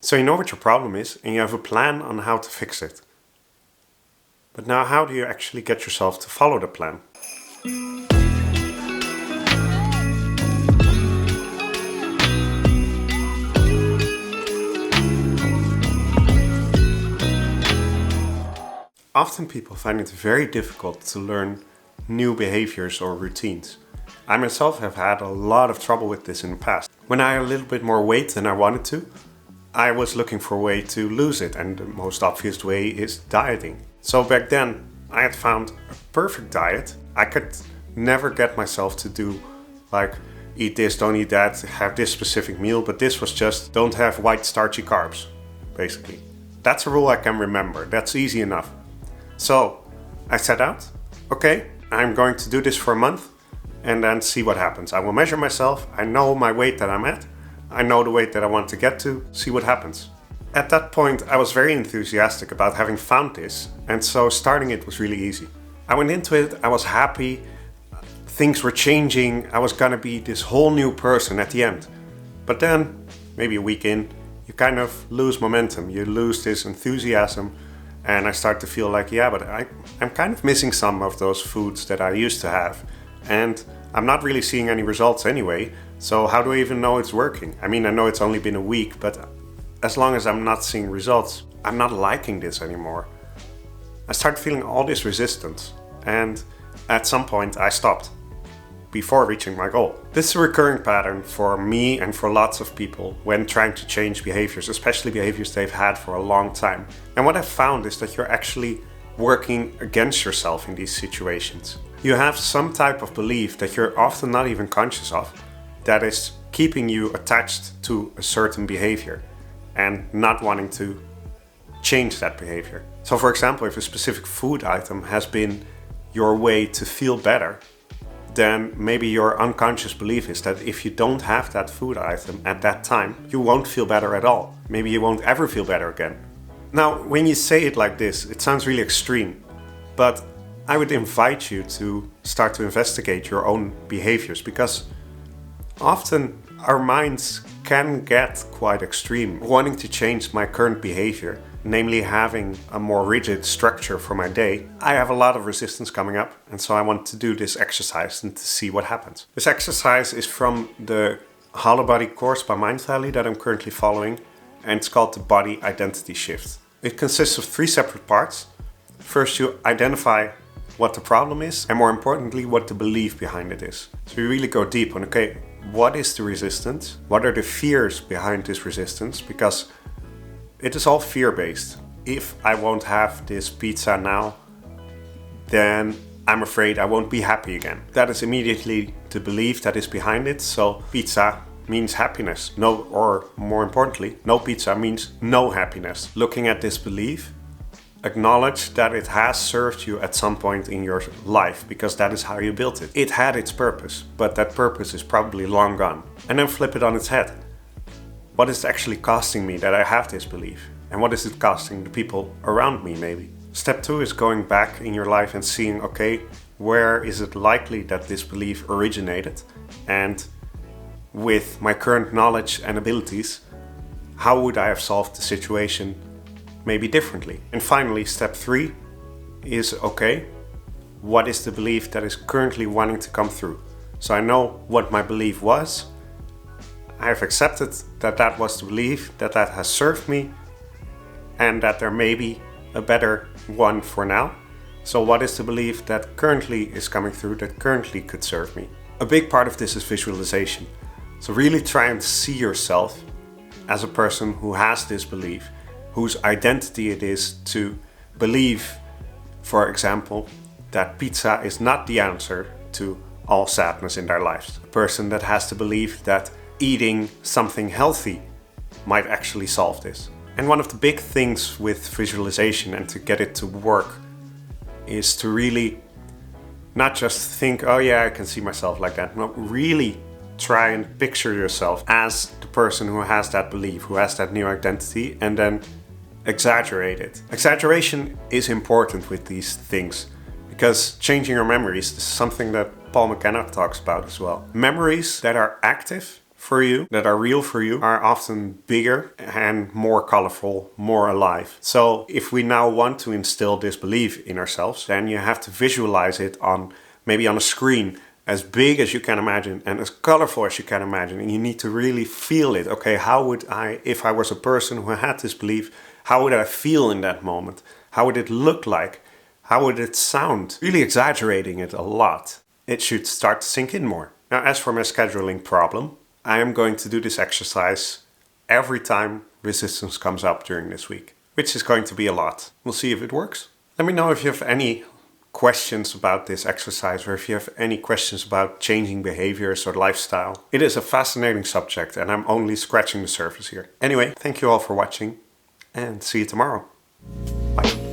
So you know what your problem is and you have a plan on how to fix it. But now how do you actually get yourself to follow the plan? Often people find it very difficult to learn new behaviors or routines. I myself have had a lot of trouble with this in the past. When I had a little bit more weight than I wanted to, I was looking for a way to lose it, and the most obvious way is dieting. So back then I had found a perfect diet. I could never get myself to do like eat this, don't eat that, have this specific meal, but this was just don't have white starchy carbs, basically. That's a rule I can remember, that's easy enough. So I set out, okay, I'm going to do this for a month and then see what happens. I will measure myself, I know my weight that I'm at, I know the weight that I want to get to, see what happens. At that point I was very enthusiastic about having found this, and so starting it was really easy. I went into it, I was happy, things were changing, I was gonna be this whole new person at the end. But then, maybe a week in, you kind of lose momentum, you lose this enthusiasm, and I start to feel like, yeah, but I'm kind of missing some of those foods that I used to have. And I'm not really seeing any results anyway, so how do I even know it's working? I mean, I know it's only been a week, but as long as I'm not seeing results, I'm not liking this anymore. I started feeling all this resistance, and at some point I stopped before reaching my goal. This is a recurring pattern for me and for lots of people when trying to change behaviors, especially behaviors they've had for a long time. And what I've found is that you're actually working against yourself in these situations. You have some type of belief that you're often not even conscious of that is keeping you attached to a certain behavior and not wanting to change that behavior. So for example, if a specific food item has been your way to feel better, then maybe your unconscious belief is that if you don't have that food item at that time, you won't feel better at all. Maybe you won't ever feel better again. Now, when you say it like this, it sounds really extreme, but I would invite you to start to investigate your own behaviors, because often our minds can get quite extreme. Wanting to change my current behavior, namely having a more rigid structure for my day, I have a lot of resistance coming up, and so I want to do this exercise and to see what happens. This exercise is from the Hollow Body course by Mind Valley that I'm currently following, and it's called the Body Identity Shift. It consists of 3 separate parts. First, you identify what the problem is, and more importantly, what the belief behind it is. So you really go deep on, okay, what is the resistance? What are the fears behind this resistance? Because it is all fear-based. If I won't have this pizza now, then I'm afraid I won't be happy again. That is immediately the belief that is behind it. So pizza means happiness. No, or more importantly, no pizza means no happiness. Looking at this belief, acknowledge that it has served you at some point in your life, because that is how you built it. It had its purpose, but that purpose is probably long gone. And then flip it on its head. What is it actually costing me that I have this belief? And what is it costing the people around me maybe? Step 2 is going back in your life and seeing, okay, where is it likely that this belief originated? And with my current knowledge and abilities, how would I have solved the situation maybe differently? And finally, step 3 is, okay, what is the belief that is currently wanting to come through? So I know what my belief was. I have accepted that that was the belief, that that has served me, and that there may be a better one for now. So what is the belief that currently is coming through, that currently could serve me? A big part of this is visualization. So really try and see yourself as a person who has this belief, whose identity it is to believe, for example, that pizza is not the answer to all sadness in their lives. A person that has the belief that eating something healthy might actually solve this. And one of the big things with visualization and to get it to work is to really not just think, oh yeah, I can see myself like that. No, really try and picture yourself as the person who has that belief, who has that new identity, and then exaggerate it. Exaggeration is important with these things because changing your memories is something that Paul McKenna talks about as well. Memories that are active for you, that are real for you, are often bigger and more colorful, more alive. So if we now want to instill this belief in ourselves, then you have to visualize it on maybe on a screen as big as you can imagine and as colorful as you can imagine. And you need to really feel it. Okay, how would I, if I was a person who had this belief, how would I feel in that moment? How would it look like? How would it sound? Really exaggerating it a lot. It should start to sink in more. Now, as for my scheduling problem, I am going to do this exercise every time resistance comes up during this week, which is going to be a lot. We'll see if it works. Let me know if you have any questions about this exercise, or if you have any questions about changing behaviors or lifestyle. It is a fascinating subject and I'm only scratching the surface here. Anyway, thank you all for watching and see you tomorrow. Bye.